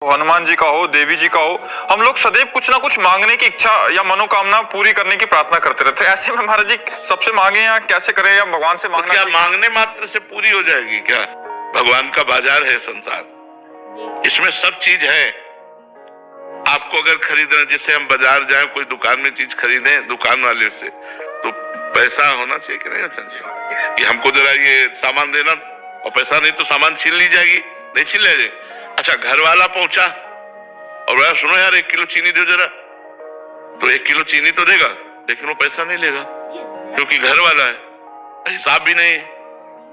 हनुमान जी का हो, देवी जी का हो, हम लोग सदैव कुछ ना कुछ मांगने की इच्छा या मनोकामना पूरी करने की प्रार्थना करते रहते हैं। ऐसे में महाराज जी सबसे मांगे या कैसे करें, या भगवान से मांगना? तो क्या मांगने मात्र से पूरी हो जाएगी क्या? भगवान का बाजार है संसार, इसमें सब चीज है। आपको अगर खरीदना, जैसे हम बाजार जाए कोई दुकान में चीज खरीदें दुकान वाले से, तो पैसा होना चाहिए कि नहीं होना चाहिए कि हमको जरा ये सामान देना, और पैसा नहीं तो सामान छीन ली जाएगी, नहीं छीन ले जाएगी। अच्छा, घर वाला पहुंचा और बोला सुनो यार 1 किलो चीनी दो जरा, तो 1 किलो चीनी तो देगा, लेकिन वो पैसा नहीं लेगा क्योंकि घर वाला है, हिसाब भी नहीं।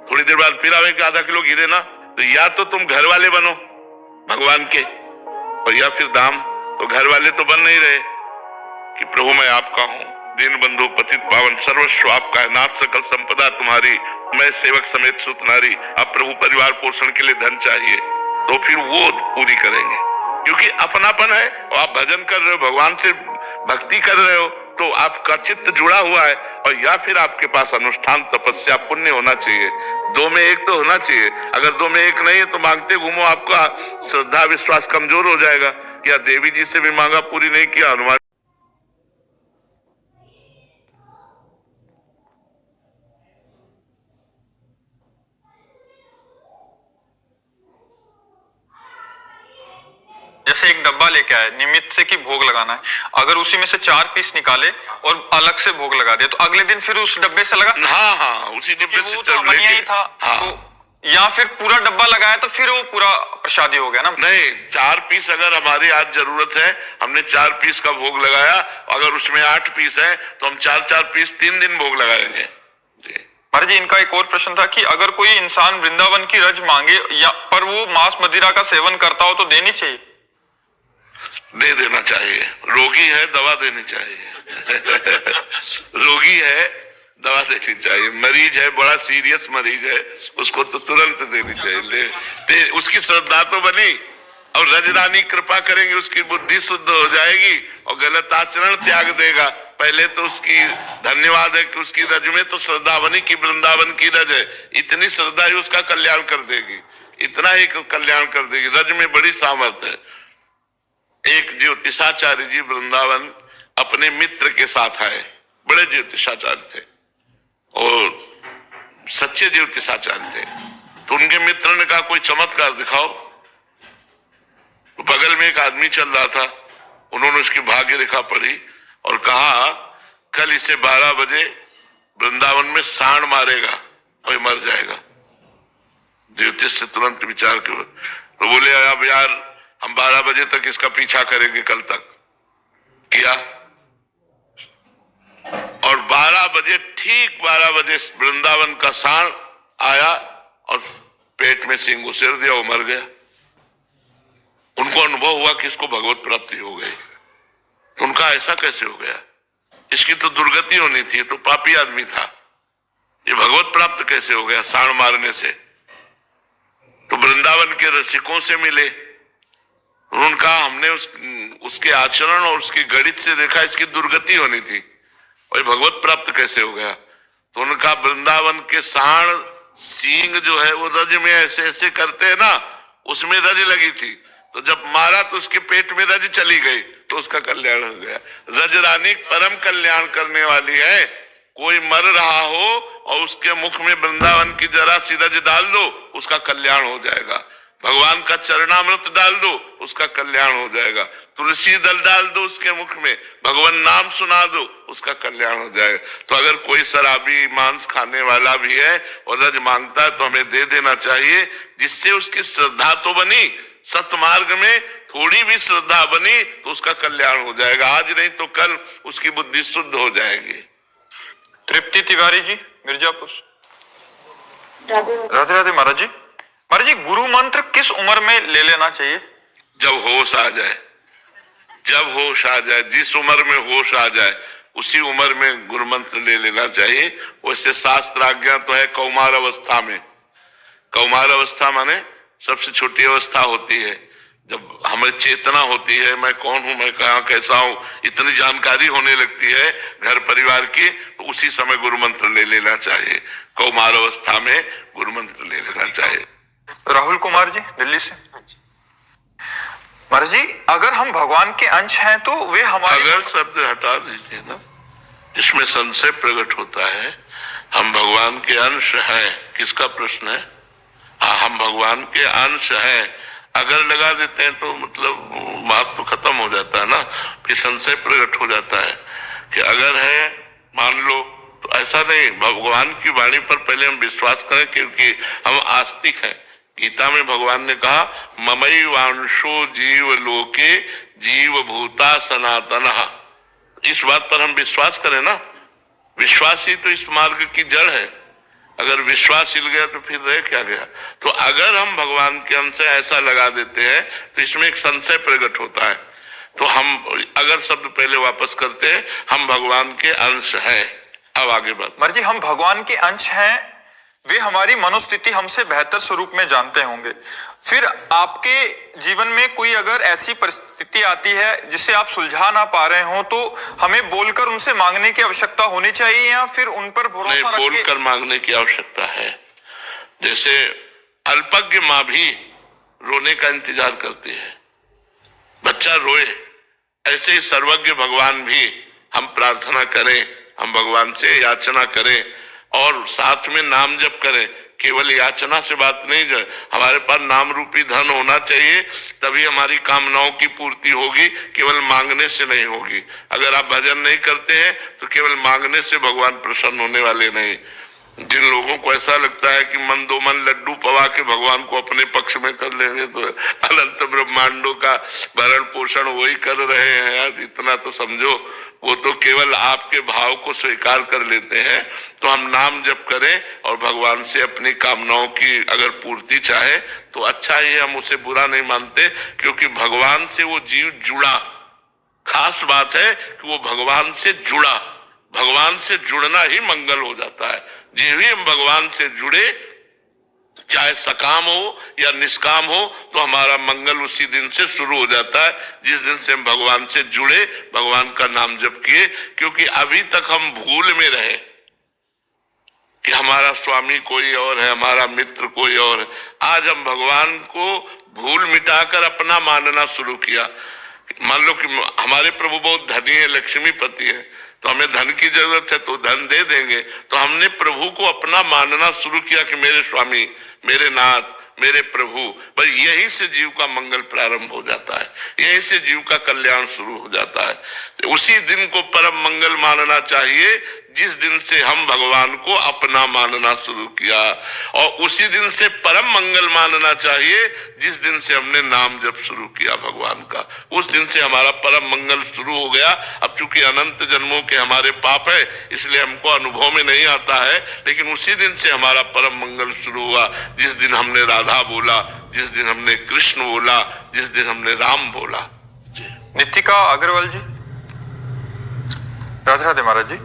थोड़ी देर बाद फिर आवे कि आधा किलो घी देना, तो या तो तुम घर वाले बनो भगवान के, और या फिर दाम। तो घर वाले तो बन नहीं रहे कि प्रभु मैं आपका हूँ, दीन बंधु पतित पावन सर्वस्व आपका है, नाथ सकल संपदा तुम्हारी, मैं सेवक समेत सुत नारी। अब प्रभु परिवार पोषण के लिए धन चाहिए, तो फिर वो पूरी करेंगे क्योंकि अपनापन है। और आप भजन कर रहे हो, भगवान से भक्ति कर रहे हो, तो आपका चित्त जुड़ा हुआ है। और या फिर आपके पास अनुष्ठान तपस्या पुण्य होना चाहिए, 2 में 1 तो होना चाहिए। अगर 2 में 1 नहीं है तो मांगते घूमो, आपका श्रद्धा विश्वास कमजोर हो जाएगा। या देवी जी से भी मांगा पूरी नहीं किया, हनुमान जैसे एक डब्बा लेके आए निमित्त से कि भोग लगाना है, अगर उसी में से 4 पीस निकाले और अलग से भोग लगा दे, तो अगले दिन फिर उस डब्बे से लगा? हाँ, उसी डब्बे से चल ही था। हाँ। तो या फिर पूरा डब्बा लगाया तो फिर वो पूरा प्रसादी हो गया ना? नहीं, 4 पीस अगर हमारी आज जरूरत है, हमने 4 पीस का भोग लगाया, अगर उसमें 8 पीस है तो हम 4-4 पीस 3 दिन भोग लगाएंगे। महाराज जी, इनका एक और प्रश्न था कि अगर कोई इंसान वृंदावन की रज मांगे या पर वो मांस मदिरा का सेवन करता हो तो देनी चाहिए? दे देना चाहिए। रोगी है, दवा देनी चाहिए। रोगी है, दवा देनी चाहिए। मरीज है, बड़ा सीरियस मरीज है, उसको तो तुरंत देनी चाहिए। उसकी श्रद्धा तो बनी, और रजरानी कृपा करेंगे, उसकी बुद्धि शुद्ध हो जाएगी और गलत आचरण त्याग देगा। पहले तो उसकी धन्यवाद है कि उसकी रज में तो श्रद्धा बनी कि वृंदावन की रज है, इतनी श्रद्धा ही उसका कल्याण कर देगी, इतना ही कल्याण कर देगी। रज में बड़ी सामर्थ्य है। एक ज्योतिषाचार्य जी वृंदावन अपने मित्र के साथ आए, बड़े ज्योतिषाचार्य थे और सच्चे ज्योतिषाचार्य थे। तो उनके मित्र ने कहा कोई चमत्कार दिखाओ। तो बगल में एक आदमी चल रहा था, उन्होंने उसकी भाग्य रेखा पढ़ी और कहा कल इसे 12 बजे वृंदावन में सांड मारेगा और मर जाएगा। ज्योतिष से तुरंत विचार किया, तो बोले अब यार हम 12 बजे तक इसका पीछा करेंगे। कल तक किया और 12 बजे, ठीक 12 बजे वृंदावन का सांड आया और पेट में सिंह उसेर दिया, वो मर गया। उनको अनुभव हुआ कि इसको भगवत प्राप्ति हो गई। तो उनका ऐसा कैसे हो गया, इसकी तो दुर्गति होनी थी, तो पापी आदमी था, ये भगवत प्राप्त कैसे हो गया सांड मारने से? तो वृंदावन के रसिकों से मिले, उनका हमने उसके आचरण और उसकी गणित से देखा इसकी दुर्गति होनी थी, और भगवत प्राप्त कैसे हो गया? तो उनका वृंदावन के सांड सींग जो है वो रज में ऐसे ऐसे करते हैं ना, उसमें रज लगी थी, तो जब मारा तो उसके पेट में रज चली गई, तो उसका कल्याण हो गया। रज रानी परम कल्याण करने वाली है। कोई मर रहा हो और उसके मुख में वृंदावन की जरा सी रज डाल दो, उसका कल्याण हो जाएगा। भगवान का चरणामृत डाल दो, उसका कल्याण हो जाएगा। तुलसी दल डाल दो उसके मुख में, भगवान नाम सुना दो, उसका कल्याण हो जाएगा। तो अगर कोई शराबी मांस खाने वाला भी है और रज मांगता है तो हमें दे देना चाहिए, जिससे उसकी श्रद्धा तो बनी, सतमार्ग में थोड़ी भी श्रद्धा बनी तो उसका कल्याण हो जाएगा। आज नहीं तो कल उसकी बुद्धि शुद्ध हो जाएगी। तृप्ति तिवारी जी, मिर्जापुर। राधे राधे महाराज जी। महाराज जी, गुरु मंत्र किस उम्र में ले लेना चाहिए? जब होश आ जाए, जब होश आ जाए, जिस उम्र में होश आ जाए उसी उम्र में गुरु मंत्र ले लेना चाहिए। वैसे शास्त्र आज्ञा तो है कौमार अवस्था में। कौमार अवस्था माने सबसे छोटी अवस्था होती है, जब हमें चेतना होती है, मैं कौन हूं, मैं कहाँ कैसा हूं, इतनी जानकारी होने लगती है घर परिवार की, तो उसी समय गुरु मंत्र ले लेना चाहिए। कौमार अवस्था में गुरु मंत्र ले लेना चाहिए। राहुल कुमार जी, दिल्ली से। महाराज जी, अगर हम भगवान के अंश हैं तो वे हमारे अगर शब्द हटा दीजिए ना, इसमें संशय प्रकट होता है। हम भगवान के अंश हैं, किसका प्रश्न है? हम भगवान के अंश हैं, अगर लगा देते हैं तो मतलब बात तो खत्म हो जाता है ना। फिर संशय प्रकट हो जाता है कि अगर है मान लो, तो ऐसा नहीं। भगवान की वाणी पर पहले हम विश्वास करें, क्योंकि हम आस्तिक हैं। गीता में भगवान ने कहा ममई वांशो जीव लोके जीव भूता सनातनः। इस बात पर हम विश्वास करें ना। विश्वास ही तो इस मार्ग की जड़ है। अगर विश्वास हिल गया तो फिर रह क्या गया? तो अगर हम भगवान के अंश ऐसा लगा देते हैं तो इसमें एक संशय प्रकट होता है। तो हम अगर शब्द पहले वापस करते हैं, हम भगवान के अंश हैं। अब आगे बात। महाराज जी, हम भगवान के अंश हैं, वे हमारी मनोस्थिति हमसे बेहतर स्वरूप में जानते होंगे। फिर आपके जीवन में कोई अगर ऐसी परिस्थिति आती है जिसे आप सुलझा ना पा रहे हो, तो हमें बोलकर उनसे मांगने की आवश्यकता होनी चाहिए या फिर उन पर भरोसा नहीं, रख के? बोलकर मांगने की आवश्यकता है। जैसे अल्पज्ञ माँ भी रोने का इंतजार करती है, बच्चा रोए, ऐसे ही सर्वज्ञ भगवान भी हम प्रार्थना करें, हम भगवान से याचना करें और साथ में नाम जप करें। केवल याचना से बात नहीं, जो हमारे पास नाम रूपी धन होना चाहिए, तभी हमारी कामनाओं की पूर्ति होगी, केवल मांगने से नहीं होगी। अगर आप भजन नहीं करते हैं तो केवल मांगने से भगवान प्रसन्न होने वाले नहीं। जिन लोगों को ऐसा लगता है कि मन दो मन लड्डू पवा के भगवान को अपने पक्ष में कर लेंगे, तो अनंत ब्रह्मांडों का भरण पोषण वही कर रहे हैं यार, इतना तो समझो। वो तो केवल आपके भाव को स्वीकार कर लेते हैं। तो हम नाम जप करें और भगवान से अपनी कामनाओं की अगर पूर्ति चाहे तो अच्छा ही, हम उसे बुरा नहीं मानते, क्योंकि भगवान से वो जीव जुड़ा। खास बात है कि वो भगवान से जुड़ा। भगवान से जुड़ना ही मंगल हो जाता है। जिस भी हम भगवान से जुड़े, चाहे सकाम हो या निष्काम हो, तो हमारा मंगल उसी दिन से शुरू हो जाता है जिस दिन से हम भगवान से जुड़े, भगवान का नाम जप किए। क्योंकि अभी तक हम भूल में रहे कि हमारा स्वामी कोई और है, हमारा मित्र कोई और है। आज हम भगवान को भूल मिटाकर अपना मानना शुरू किया। मान लो कि हमारे प्रभु बहुत धनी है, लक्ष्मीपति है, तो हमें धन की जरूरत है तो धन दे देंगे। तो हमने प्रभु को अपना मानना शुरू किया कि मेरे स्वामी, मेरे नाथ, मेरे प्रभु। बस यही से जीव का मंगल प्रारंभ हो जाता है, यही से जीव का कल्याण शुरू हो जाता है। उसी दिन को परम मंगल मानना चाहिए जिस दिन से हम भगवान को अपना मानना शुरू किया, और उसी दिन से परम मंगल मानना चाहिए जिस दिन से हमने नाम जप शुरू किया भगवान का। उस दिन से हमारा परम मंगल शुरू हो गया। अब चूंकि अनंत जन्मों के हमारे पाप है, इसलिए हमको अनुभव में नहीं आता है, लेकिन उसी दिन से हमारा परम मंगल शुरू हुआ जिस दिन हमने राधा बोला, जिस दिन हमने कृष्ण बोला, जिस दिन हमने राम बोला। नितिका अग्रवाल जी, राधे राधे। महाराज जी,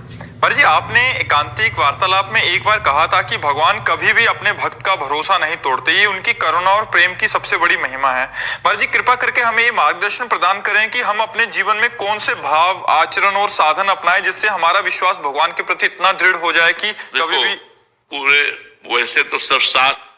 पर जी आपने एकांतिक वार्तालाप में एक बार कहा था कि भगवान कभी भी अपने भक्त का भरोसा नहीं तोड़ते, ये उनकी करुणा और प्रेम की सबसे बड़ी महिमा है। महाराज जी, कृपा करके हमें ये मार्गदर्शन प्रदान करें कि हम अपने जीवन में कौन से भाव, आचरण और साधन अपनाएं जिससे हमारा विश्वास भगवान के प्रति इतना दृढ़ हो जाए कि कभी भी पूरे वैसे तो सब साथ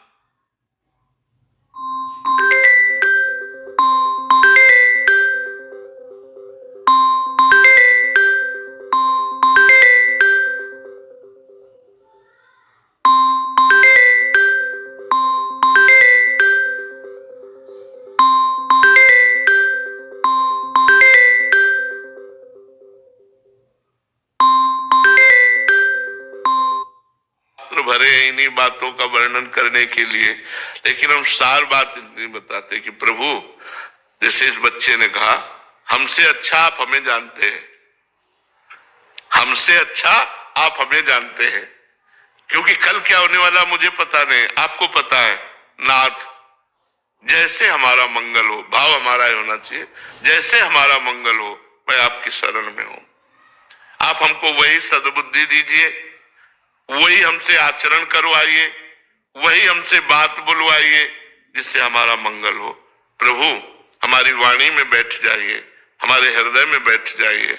भरे इन्हीं बातों का वर्णन करने के लिए, लेकिन हम सार बात इतनी बताते कि प्रभु, जैसे इस बच्चे ने कहा, हमसे अच्छा आप हमें जानते हैं, हमसे अच्छा आप हमें जानते हैं, क्योंकि कल क्या होने वाला मुझे पता नहीं, आपको पता है। नाथ, जैसे हमारा मंगल हो, भाव हमारा ही होना चाहिए, जैसे हमारा मंगल हो मैं आपकी शरण में हूं। आप हमको वही सद्बुद्धि दीजिए, वही हमसे आचरण करवाइए, वही हमसे बात बुलवाइए जिससे हमारा मंगल हो। प्रभु, हमारी वाणी में बैठ जाइए, हमारे हृदय में बैठ जाइए।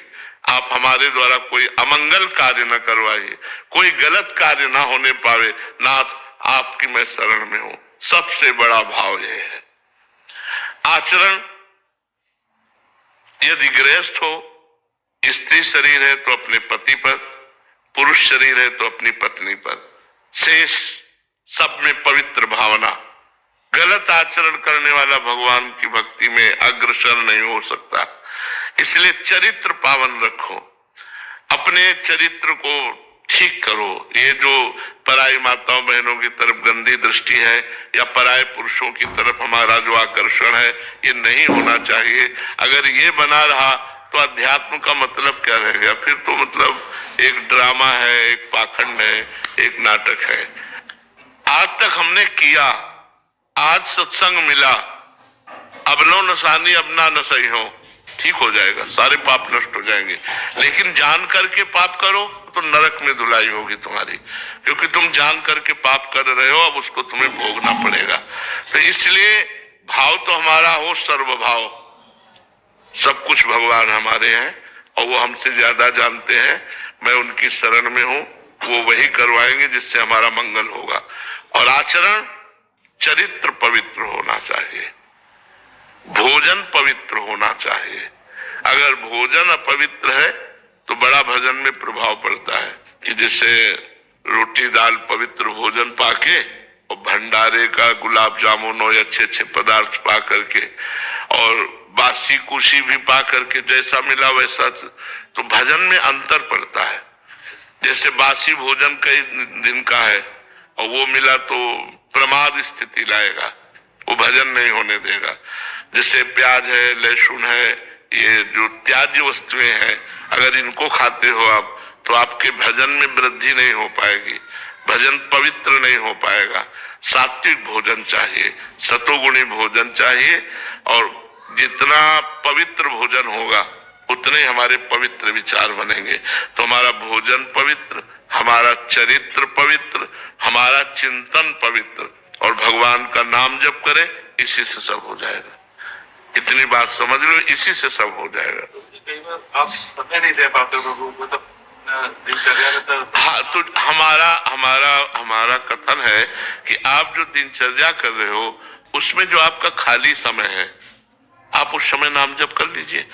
आप हमारे द्वारा कोई अमंगल कार्य न करवाइए, कोई गलत कार्य ना होने पावे। नाथ, आपकी मैं शरण में हूं। सबसे बड़ा भाव यह है। आचरण यदि गृहस्थ हो, स्त्री शरीर है तो अपने पति पर, पुरुष शरीर है तो अपनी पत्नी पर, शेष सब में पवित्र भावना। गलत आचरण करने वाला भगवान की भक्ति में अग्रसर नहीं हो सकता। इसलिए चरित्र पावन रखो, अपने चरित्र को ठीक करो। ये जो पराई माताओं बहनों की तरफ गंदी दृष्टि है या पराये पुरुषों की तरफ हमारा जो आकर्षण है, ये नहीं होना चाहिए। अगर ये बना रहा तो अध्यात्म का मतलब क्या रह गया? फिर तो मतलब एक ड्रामा है, एक पाखंड है, एक नाटक है। आज तक हमने किया, आज सत्संग मिला, अब लो नसानी अब ना नसई हो, ठीक हो जाएगा, सारे पाप नष्ट हो जाएंगे। लेकिन जान करके पाप करो तो नरक में धुलाई होगी तुम्हारी, क्योंकि तुम जान करके पाप कर रहे हो, अब उसको तुम्हें भोगना पड़ेगा। तो इसलिए भाव तो हमारा हो सर्वभाव, सब कुछ भगवान हमारे हैं और वो हमसे ज्यादा जानते हैं। मैं उनकी शरण में हूं, वो वही करवाएंगे जिससे हमारा मंगल होगा। और आचरण, चरित्र पवित्र होना चाहिए, भोजन पवित्र होना चाहिए। अगर भोजन अपवित्र है तो बड़ा भजन में प्रभाव पड़ता है कि जैसे रोटी दाल पवित्र भोजन पाके और भंडारे का गुलाब जामुन और अच्छे अच्छे पदार्थ पा करके और बासी कुशी भी पा करके जैसा मिला वैसा, तो भजन में अंतर पड़ता है। जैसे बासी भोजन कई दिन का है और वो मिला तो प्रमाद स्थिति लाएगा, वो भजन नहीं होने देगा। जैसे प्याज है, लहसुन है, ये जो त्याज्य वस्तुएं हैं, अगर इनको खाते हो आप तो आपके भजन में वृद्धि नहीं हो पाएगी, भजन पवित्र नहीं हो पाएगा। सात्विक भोजन चाहिए, सतोगुणी भोजन चाहिए, और जितना पवित्र भोजन होगा उतने हमारे पवित्र विचार बनेंगे। तो हमारा भोजन पवित्र, हमारा चरित्र पवित्र, हमारा चिंतन पवित्र, और भगवान का नाम जप करें, इसी से सब हो जाएगा। इतनी बात समझ लो, इसी से सब हो जाएगा। कई बार आप समय नहीं दे पाते हो, मतलब दिनचर्या तो। हाँ, तो हमारा कथन है कि आप जो दिनचर्या कर रहे हो उसमें जो आपका खाली समय है, आप उस समय नाम जप कर लीजिए।